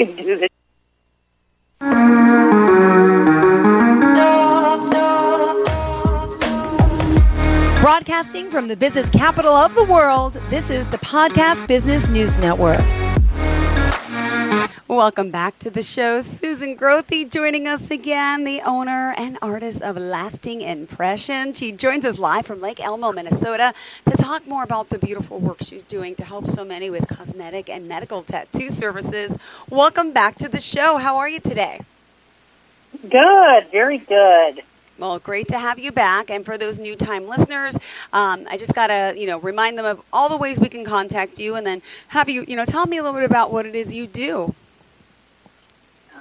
can do this. Broadcasting from the business capital of the world, this is the Podcast Business News Network. Welcome back to the show. Susan Grothe joining us again, the owner and artist of Lasting Impression. She joins us live from Lake Elmo, Minnesota, to talk more about the beautiful work she's doing to help so many with cosmetic and medical tattoo services. Welcome back to the show. How are you today? Good, very good. Well, great to have you back. And for those new time listeners, I just got to, remind them of all the ways we can contact you, and then have you, tell me a little bit about what it is you do.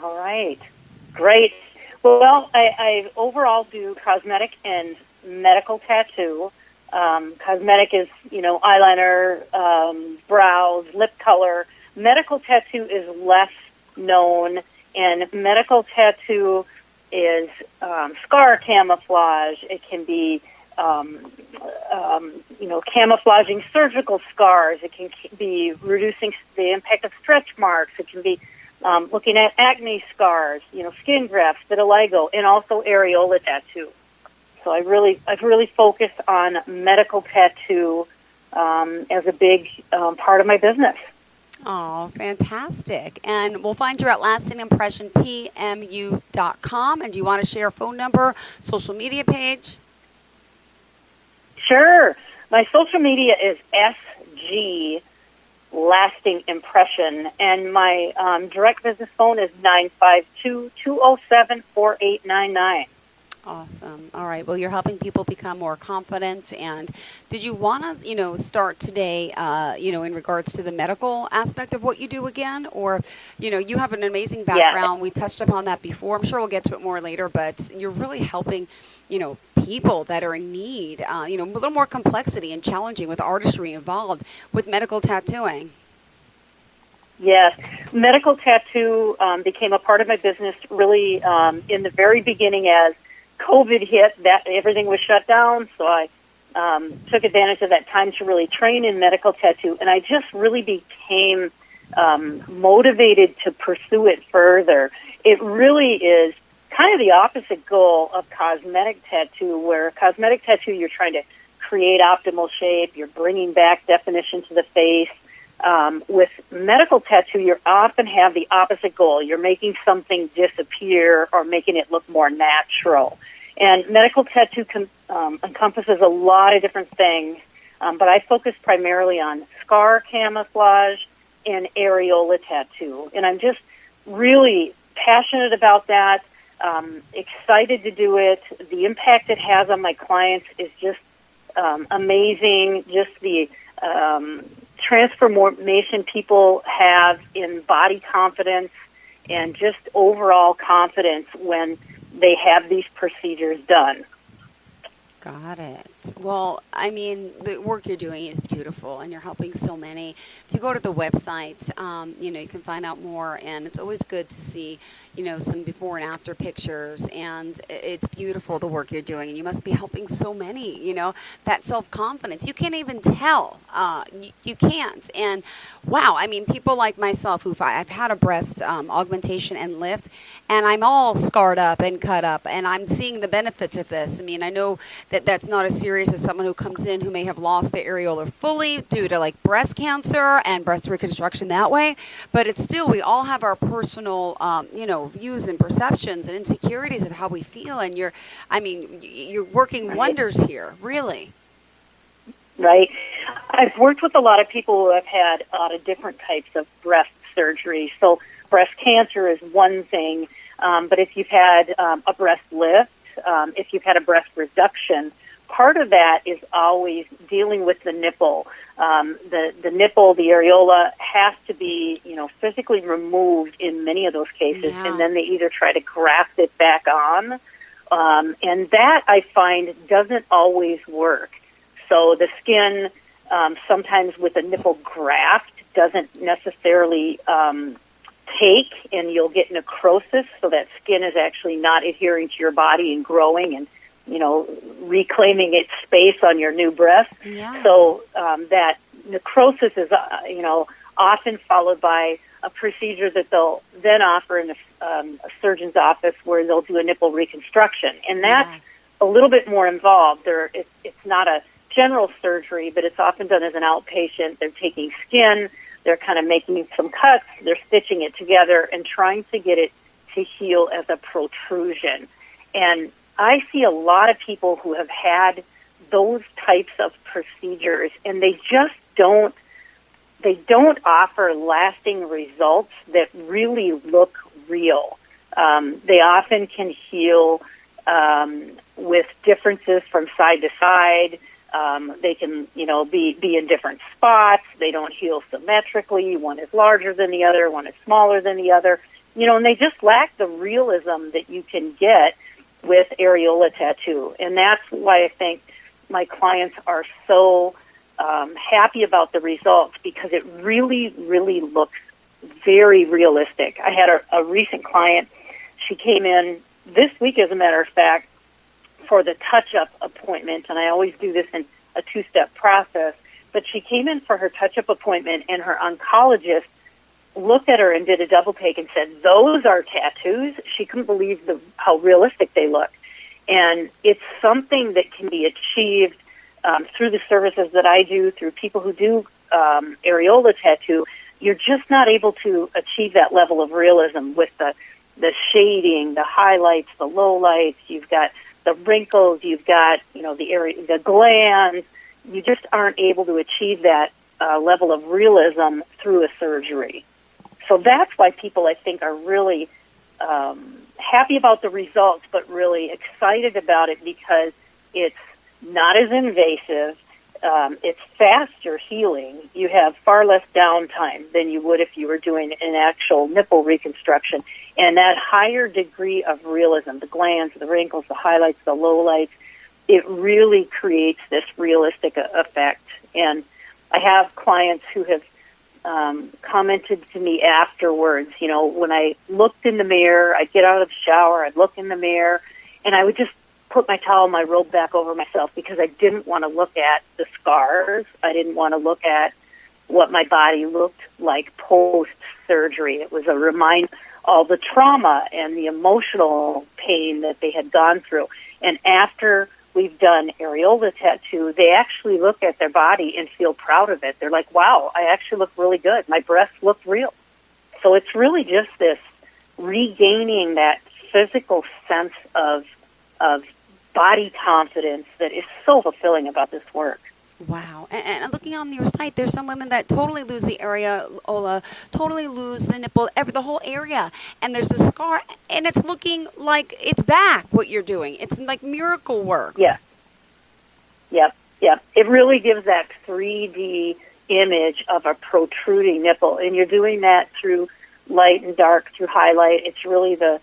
All right. Great. Well, I overall do cosmetic and medical tattoo. Cosmetic is, eyeliner, brows, lip color. Medical tattoo is less known, and medical tattoo is scar camouflage. It can be, camouflaging surgical scars. It can be reducing the impact of stretch marks. It can be looking at acne scars, skin grafts, vitiligo, and also areola tattoo. So I've really focused on medical tattoo as a big part of my business. Oh, fantastic. And we'll find you at lastingimpressionpmu.com. And do you want to share a phone number, social media page? Sure. My social media is SG Lasting Impression, and my direct business phone is 952-207-4899. Awesome. All right. Well, you're helping people become more confident. And did you want to, start today, in regards to the medical aspect of what you do again? Or, you have an amazing background. Yeah. We touched upon that before. I'm sure we'll get to it more later, but you're really helping, people that are in need, a little more complexity and challenging with artistry involved with medical tattooing. Yes. Medical tattoo became a part of my business really in the very beginning as COVID hit, that everything was shut down, so I took advantage of that time to really train in medical tattoo, and I just really became motivated to pursue it further. It really is kind of the opposite goal of cosmetic tattoo, where cosmetic tattoo you're trying to create optimal shape, you're bringing back definition to the face. With medical tattoo, you often have the opposite goal. You're making something disappear or making it look more natural. And medical tattoo encompasses a lot of different things, but I focus primarily on scar camouflage and areola tattoo. And I'm just really passionate about that, excited to do it. The impact it has on my clients is just amazing, just the transformation people have in body confidence and just overall confidence when they have these procedures done. Got it. Well, the work you're doing is beautiful, and you're helping so many. If you go to the website, you can find out more, and it's always good to see, some before and after pictures, and it's beautiful, the work you're doing, and you must be helping so many, that self-confidence. You can't even tell. You can't. And, wow, people like myself, I've had a breast augmentation and lift, and I'm all scarred up and cut up, and I'm seeing the benefits of this. I know that's not as serious as someone who comes in who may have lost the areola fully due to breast cancer and breast reconstruction that way, but it's still, we all have our personal views and perceptions and insecurities of how we feel, and you're working wonders here, really. Right. I've worked with a lot of people who have had a lot of different types of breast surgery. So breast cancer is one thing, but if you've had a breast lift, if you've had a breast reduction, part of that is always dealing with the nipple. The nipple, the areola, has to be, physically removed in many of those cases, and then they either try to graft it back on, and that I find doesn't always work. So the skin, sometimes with a nipple graft, doesn't necessarily take, and you'll get necrosis, so that skin is actually not adhering to your body and growing and, reclaiming its space on your new breast. Yeah. So that necrosis is, often followed by a procedure that they'll then offer in a surgeon's office where they'll do a nipple reconstruction. And that's a little bit more involved. It's not a general surgery, but it's often done as an outpatient. They're taking skin, they're kind of making some cuts, they're stitching it together and trying to get it to heal as a protrusion. And I see a lot of people who have had those types of procedures, and they just don't offer lasting results that really look real. They often can heal with differences from side to side. They can, be in different spots. They don't heal symmetrically. One is larger than the other. One is smaller than the other. And they just lack the realism that you can get with areola tattoo. And that's why I think my clients are so happy about the results, because it really, really looks very realistic. I had a recent client. She came in this week, as a matter of fact, for the touch-up appointment, and I always do this in a two-step process, but she came in for her touch-up appointment, and her oncologist looked at her and did a double take and said, "Those are tattoos." She couldn't believe how realistic they look. And it's something that can be achieved through the services that I do, through people who do areola tattoo. You're just not able to achieve that level of realism with the shading, the highlights, the lowlights. You've got the wrinkles, you've got, the glands. You just aren't able to achieve that level of realism through a surgery. So that's why people, I think, are really happy about the results, but really excited about it because it's not as invasive. It's faster healing. You have far less downtime than you would if you were doing an actual nipple reconstruction. And that higher degree of realism, the glands, the wrinkles, the highlights, the lowlights, it really creates this realistic effect. And I have clients who have commented to me afterwards, when I looked in the mirror, I'd get out of the shower, I'd look in the mirror, and I would just put my towel, my robe back over myself because I didn't want to look at the scars. I didn't want to look at what my body looked like post-surgery. It was a reminder all the trauma and the emotional pain that they had gone through. And after we've done areola tattoo, they actually look at their body and feel proud of it. They're like, wow, I actually look really good. My breasts look real. So it's really just this regaining that physical sense of body confidence that is so fulfilling about this work. Wow. And looking on your site, there's some women that totally lose the areola, totally lose the nipple, the whole area. And there's a scar, and it's looking like it's back, what you're doing. It's like miracle work. Yeah. Yep. It really gives that 3D image of a protruding nipple. And you're doing that through light and dark, through highlight. It's really the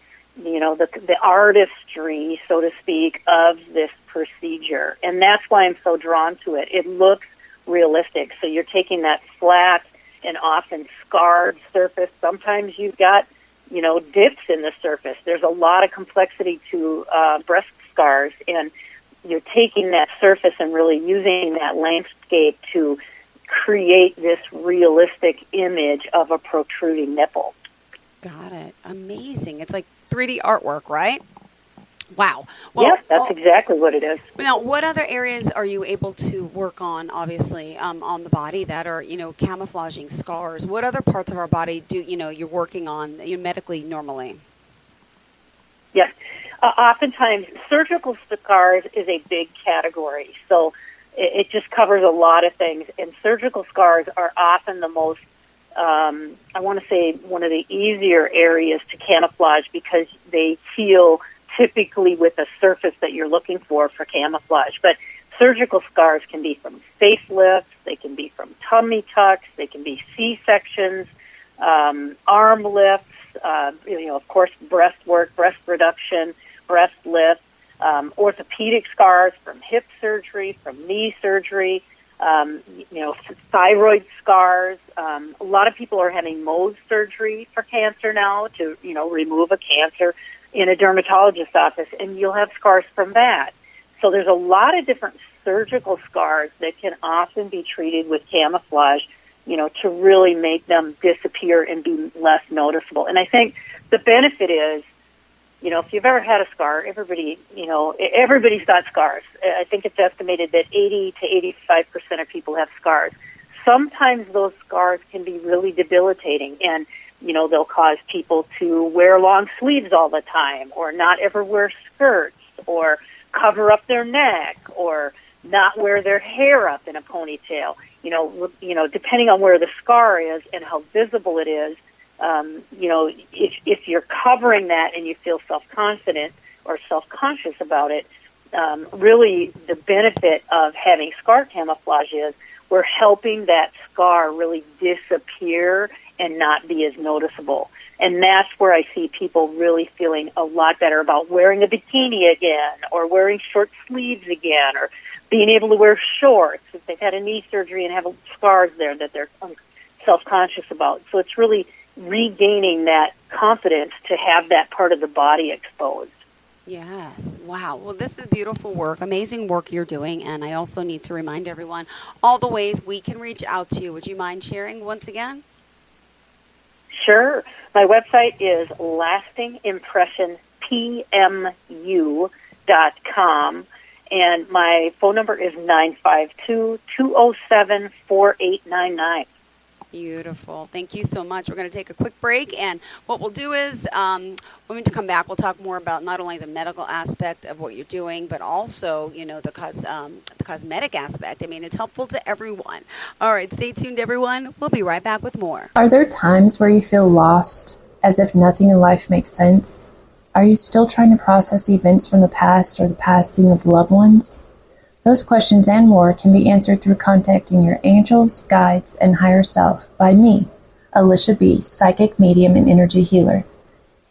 artistry, so to speak, of this procedure. And that's why I'm so drawn to it. It looks realistic. So you're taking that flat and often scarred surface. Sometimes you've got, dips in the surface. There's a lot of complexity to breast scars, and you're taking that surface and really using that landscape to create this realistic image of a protruding nipple. Got it. Amazing. It's like 3D artwork, right? Wow. Well, yes, that's exactly what it is. Now, what other areas are you able to work on, obviously, on the body that are, camouflaging scars? What other parts of our body you're working on medically normally? Yes. Oftentimes, surgical scars is a big category. So it just covers a lot of things. And surgical scars are often the most, I want to say, one of the easier areas to camouflage because they heal typically with a surface that you're looking for camouflage. But surgical scars can be from facelifts, they can be from tummy tucks, they can be C-sections, arm lifts, of course, breast work, breast reduction, breast lift, orthopedic scars from hip surgery, from knee surgery, thyroid scars. A lot of people are having Mohs surgery for cancer now to, remove a cancer in a dermatologist's office, and you'll have scars from that. So there's a lot of different surgical scars that can often be treated with camouflage to really make them disappear and be less noticeable. And I think the benefit is, if you've ever had a scar, everybody's got scars. I think it's estimated that 80 to 85% of people have scars. Sometimes those scars can be really debilitating, and they'll cause people to wear long sleeves all the time, or not ever wear skirts, or cover up their neck, or not wear their hair up in a ponytail. Depending on where the scar is and how visible it is, if you're covering that and you feel self-confident or self-conscious about it, really the benefit of having scar camouflage is we're helping that scar really disappear and not be as noticeable. And that's where I see people really feeling a lot better about wearing a bikini again, or wearing short sleeves again, or being able to wear shorts if they've had a knee surgery and have scars there that they're self-conscious about. So it's really regaining that confidence to have that part of the body exposed. Yes. Wow. Well, this is beautiful work, amazing work you're doing. And I also need to remind everyone all the ways we can reach out to you. Would you mind sharing once again? Sure. My website is lastingimpressionpmu.com, and my phone number is 952-207-4899. Beautiful. Thank you so much. We're going to take a quick break, and what we'll do is when we come back, we'll talk more about not only the medical aspect of what you're doing, but also, the cosmetic aspect. I mean, it's helpful to everyone. All right, stay tuned, everyone. We'll be right back with more. Are there times where you feel lost, as if nothing in life makes sense? Are you still trying to process events from the past or the passing of loved ones? Those questions and more can be answered through contacting your angels, guides, and higher self by me, Alicia B., psychic medium and energy healer.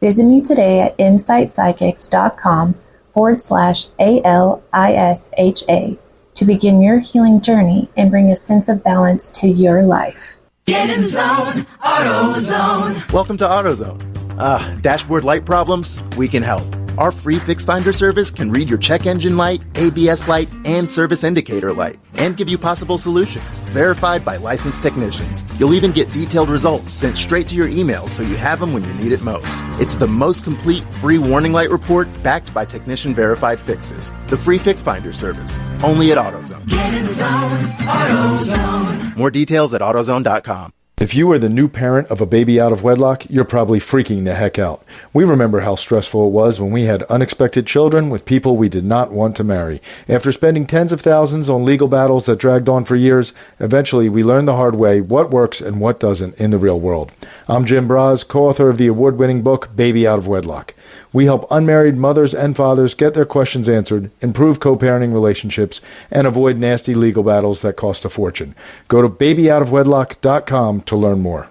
Visit me today at insightpsychics.com/ALISHA to begin your healing journey and bring a sense of balance to your life. Get in zone, AutoZone. Welcome to AutoZone. Dashboard light problems? We can help. Our free Fix Finder service can read your check engine light, ABS light, and service indicator light, and give you possible solutions, verified by licensed technicians. You'll even get detailed results sent straight to your email so you have them when you need it most. It's the most complete free warning light report backed by technician-verified fixes. The free Fix Finder service, only at AutoZone. Get in zone, AutoZone. More details at AutoZone.com. If you are the new parent of a baby out of wedlock, you're probably freaking the heck out. We remember how stressful it was when we had unexpected children with people we did not want to marry. After spending tens of thousands on legal battles that dragged on for years, eventually we learned the hard way what works and what doesn't in the real world. I'm Jim Braz, co-author of the award-winning book, Baby Out of Wedlock. We help unmarried mothers and fathers get their questions answered, improve co-parenting relationships, and avoid nasty legal battles that cost a fortune. Go to babyoutofwedlock.com to learn more.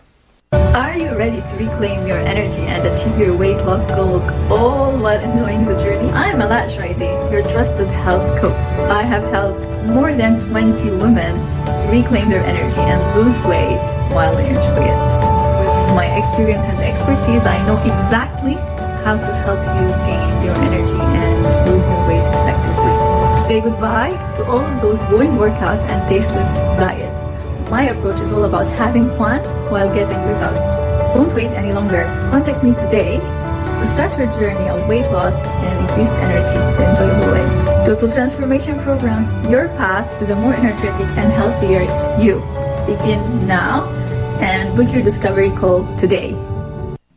Are you ready to reclaim your energy and achieve your weight loss goals, all while enjoying the journey? I'm Alash Raidi, your trusted health coach. I have helped more than 20 women reclaim their energy and lose weight while they enjoy it. With my experience and expertise, I know exactly how to help you gain your energy and lose your weight effectively. Say goodbye to all of those boring workouts and tasteless diets. My approach is all about having fun while getting results. Don't wait any longer. Contact me today to start your journey of weight loss and increased energy the enjoyable way. Total Transformation Program, your path to the more energetic and healthier you. Begin now and book your discovery call today.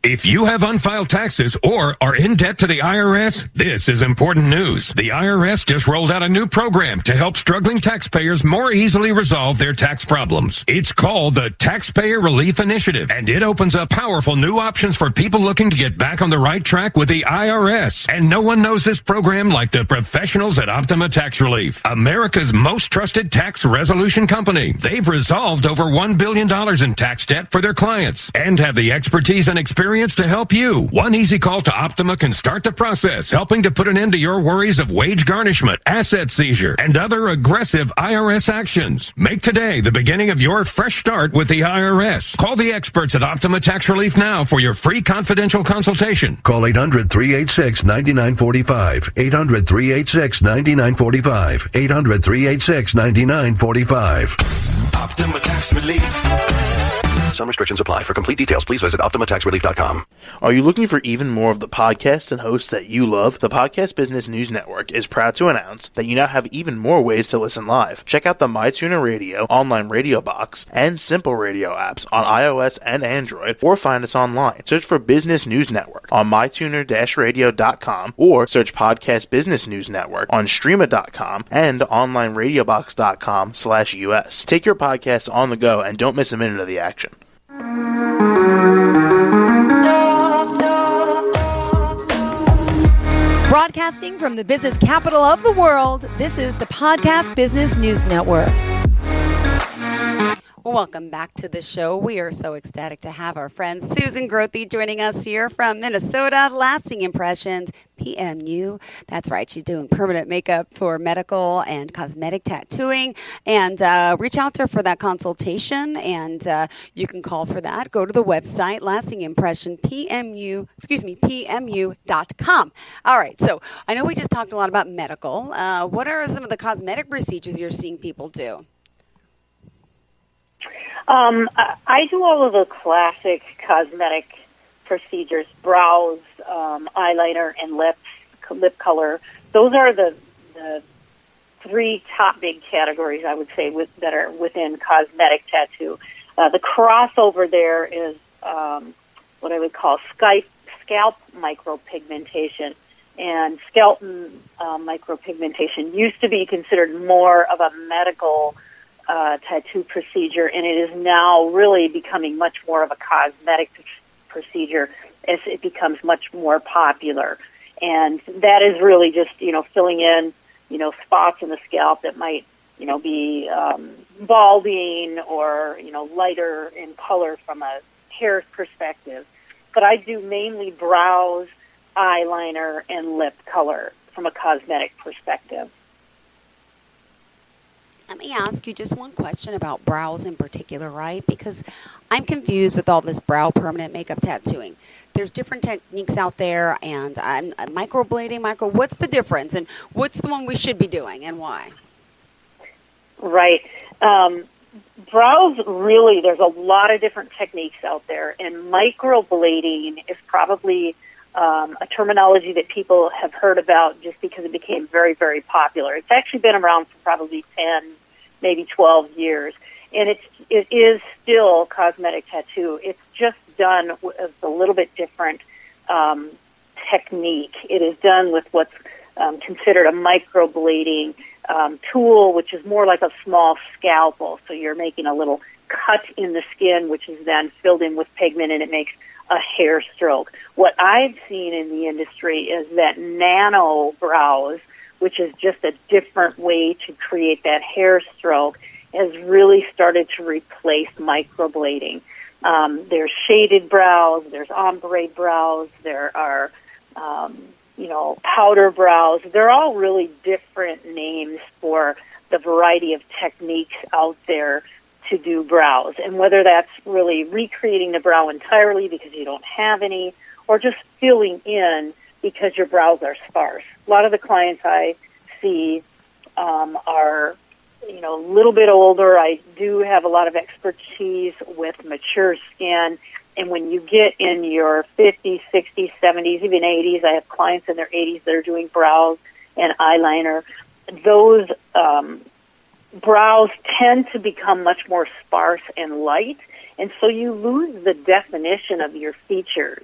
If you have unfiled taxes or are in debt to the IRS, this is important news. The IRS just rolled out a new program to help struggling taxpayers more easily resolve their tax problems. It's called the Taxpayer Relief Initiative, and it opens up powerful new options for people looking to get back on the right track with the IRS. And no one knows this program like the professionals at Optima Tax Relief, America's most trusted tax resolution company. They've resolved over $1 billion in tax debt for their clients and have the expertise and experience to help you. One easy call to Optima can start the process, helping to put an end to your worries of wage garnishment, asset seizure, and other aggressive IRS actions. Make today the beginning of your fresh start with the IRS. Call the experts at Optima Tax Relief now for your free confidential consultation. Call 800-386-9945. 800-386-9945. 800-386-9945. Optima Tax Relief. Some restrictions apply. For complete details, please visit OptimaTaxRelief.com. Are you looking for even more of the podcasts and hosts that you love? The Podcast Business News Network is proud to announce that you now have even more ways to listen live. Check out the mytuner-radio, online radio box, and simpleradio apps on iOS and Android, or find us online. Search for Business News Network on mytuner-radio.com, or search Podcast Business News Network on streama.com and onlineradiobox.com/US. Take your podcast on the go and don't miss a minute of the action. Broadcasting from the business capital of the world, this is the Podcast Business News Network. Welcome back to the show. We are so ecstatic to have our friend Susan Grothe joining us here from Minnesota. Lasting Impressions, PMU. That's right. She's doing permanent makeup for medical and cosmetic tattooing. And reach out to her for that consultation. And you can call for that. Go to the website, Lasting Impression, PMU.com. All right. So I know we just talked a lot about medical. What are some of the cosmetic procedures you're seeing people do? I do all of the classic cosmetic procedures: brows, eyeliner, and lip color. Those are the three top big categories, I would say, that are within cosmetic tattoo. The crossover there is what I would call scalp micropigmentation. And scalp micropigmentation used to be considered more of a medical tattoo procedure, and it is now really becoming much more of a cosmetic procedure as it becomes much more popular. And that is really just, filling in, spots in the scalp that might, be balding or, lighter in color from a hair perspective. But I do mainly brows, eyeliner, and lip color from a cosmetic perspective. Let me ask you just one question about brows in particular, right? Because I'm confused with all this brow permanent makeup tattooing. There's different techniques out there, and I'm microblading, what's the difference, and what's the one we should be doing, and why? Right. Brows, really, there's a lot of different techniques out there, and microblading is probably a terminology that people have heard about just because it became very, very popular. It's actually been around for probably 10, maybe 12 years, and it is still cosmetic tattoo. It's just done with a little bit different technique. It is done with what's considered a microblading tool, which is more like a small scalpel. So you're making a little cut in the skin, which is then filled in with pigment, and it makes a hair stroke. What I've seen in the industry is that nano brows, which is just a different way to create that hair stroke, has really started to replace microblading. There's shaded brows, there's ombre brows, there are, powder brows. They're all really different names for the variety of techniques out there to do brows. And whether that's really recreating the brow entirely because you don't have any, or just filling in because your brows are sparse. A lot of the clients I see are, a little bit older. I do have a lot of expertise with mature skin. And when you get in your 50s, 60s, 70s, even 80s, I have clients in their 80s that are doing brows and eyeliner. Those brows tend to become much more sparse and light, and so you lose the definition of your features.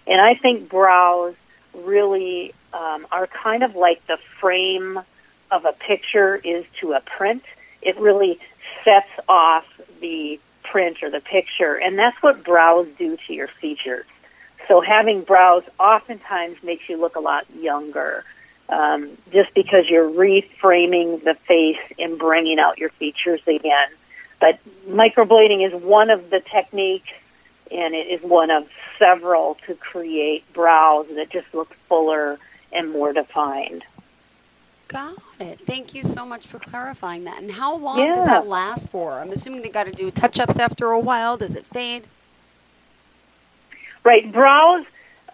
And I think brows really are kind of like the frame of a picture is to a print. It really sets off the print or the picture, and that's what brows do to your features. So having brows oftentimes makes you look a lot younger, just because you're reframing the face and bringing out your features again. But microblading is one of the techniques, and it is one of several to create brows that just look fuller and more defined. Got it. Thank you so much for clarifying that. And how long does that last for? I'm assuming they got to do touch-ups after a while. Does it fade? Right. Brows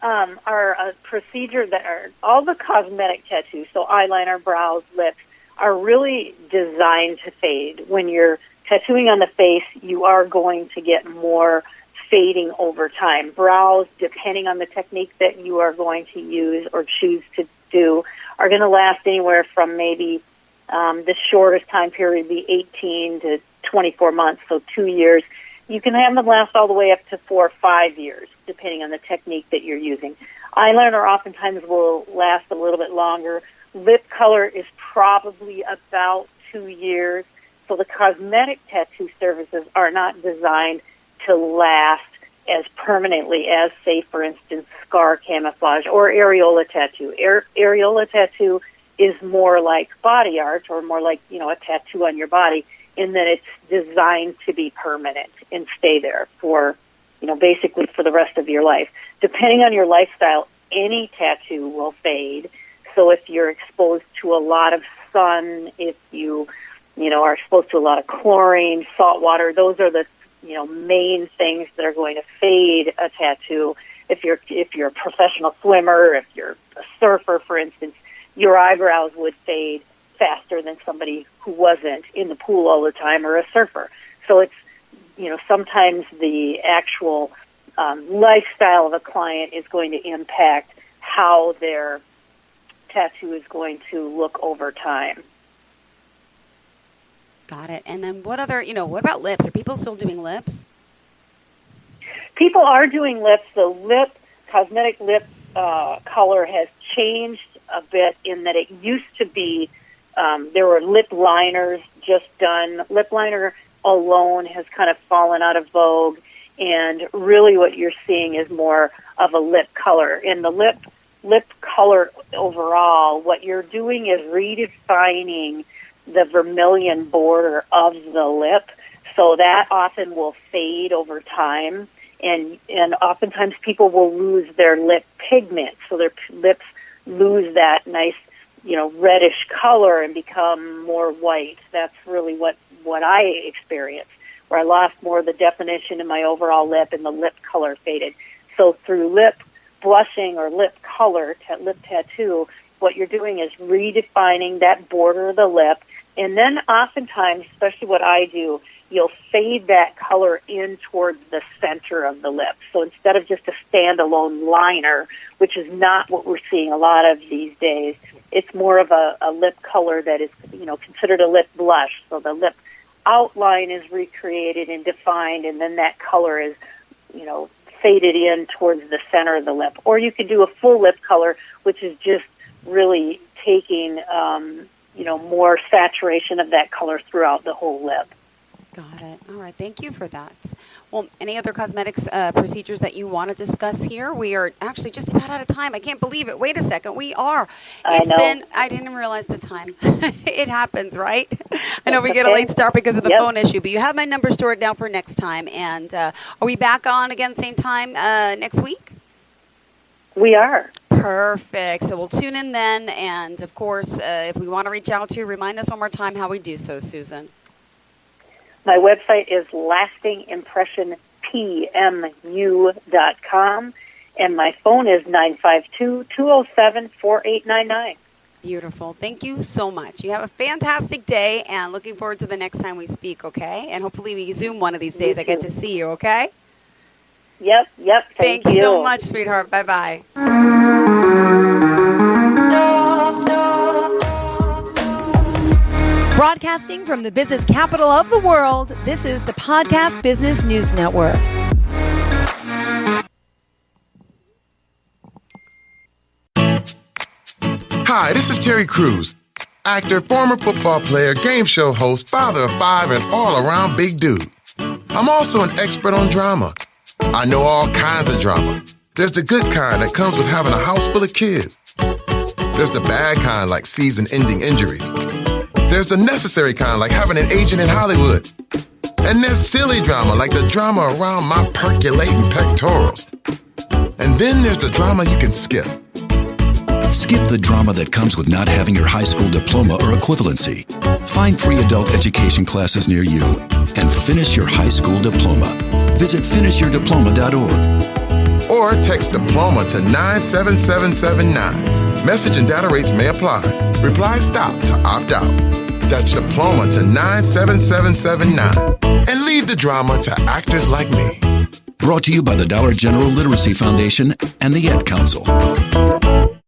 are a procedure that are all the cosmetic tattoos, so eyeliner, brows, lips, are really designed to fade. When you're tattooing on the face, you are going to get more fading over time. Brows, depending on the technique that you are going to use or choose to do, are going to last anywhere from maybe the shortest time period be 18 to 24 months, so 2 years. You can have them last all the way up to 4 or 5 years, depending on the technique that you're using. Eyeliner oftentimes will last a little bit longer. Lip color is probably about 2 years. So the cosmetic tattoo services are not designed to last as permanently as, say, for instance, scar camouflage or areola tattoo. Areola tattoo is more like body art, or more like, a tattoo on your body, in that it's designed to be permanent and stay there for, basically for the rest of your life. Depending on your lifestyle, any tattoo will fade. So if you're exposed to a lot of sun, if you are exposed to a lot of chlorine, salt water, those are the, main things that are going to fade a tattoo. If you're a professional swimmer, if you're a surfer, for instance, your eyebrows would fade faster than somebody who wasn't in the pool all the time or a surfer. So it's, sometimes the actual lifestyle of a client is going to impact how their tattoo is going to look over time. Got it. And then what what about lips? Are people still doing lips? People are doing lips. The cosmetic lip color has changed a bit in that it used to be, there were lip liners just done. Lip liner alone has kind of fallen out of vogue, and really what you're seeing is more of a lip color. In the lip color overall, what you're doing is redefining the vermilion border of the lip, so that often will fade over time, and oftentimes people will lose their lip pigment, so their lips lose that nice, reddish color and become more white. That's really what I experienced, where I lost more of the definition in my overall lip and the lip color faded. So through lip blushing or lip color, lip tattoo, what you're doing is redefining that border of the lip. And then oftentimes, especially what I do, you'll fade that color in towards the center of the lip. So instead of just a standalone liner, which is not what we're seeing a lot of these days, it's more of a lip color that is, considered a lip blush. So the lip outline is recreated and defined, and then that color is, faded in towards the center of the lip. Or you could do a full lip color, which is just really taking, more saturation of that color throughout the whole lip. Got it. All right. Thank you for that. Well, any other cosmetics procedures that you want to discuss here? We are actually just about out of time. I can't believe it. Wait a second. We are. I didn't realize the time. It happens, right? I know we get a late start because of the phone issue, but you have my number stored down for next time. And are we back on again same time next week? We are. Perfect. So we'll tune in then. And, of course, if we want to reach out to you, remind us one more time how we do so, Susan. My website is lastingimpressionpmu.com, and my phone is 952-207-4899. Beautiful. Thank you so much. You have a fantastic day, and looking forward to the next time we speak, okay? And hopefully we Zoom one of these days. I get to see you, okay? Yep. Thank you. Thanks so much, sweetheart. Bye-bye. Broadcasting from the business capital of the world, this is the Podcast Business News Network. Hi, this is Terry Crews, actor, former football player, game show host, father of 5, and all-around big dude. I'm also an expert on drama. I know all kinds of drama. There's the good kind that comes with having a house full of kids. There's the bad kind, like season-ending injuries. There's the necessary kind, like having an agent in Hollywood. And there's silly drama, like the drama around my percolating pectorals. And then there's the drama you can skip. Skip the drama that comes with not having your high school diploma or equivalency. Find free adult education classes near you and finish your high school diploma. Visit finishyourdiploma.org. Or text diploma to 97779. Message and data rates may apply. Reply STOP to opt out. That's diploma to 97779. And leave the drama to actors like me. Brought to you by the Dollar General Literacy Foundation and the Ad Council.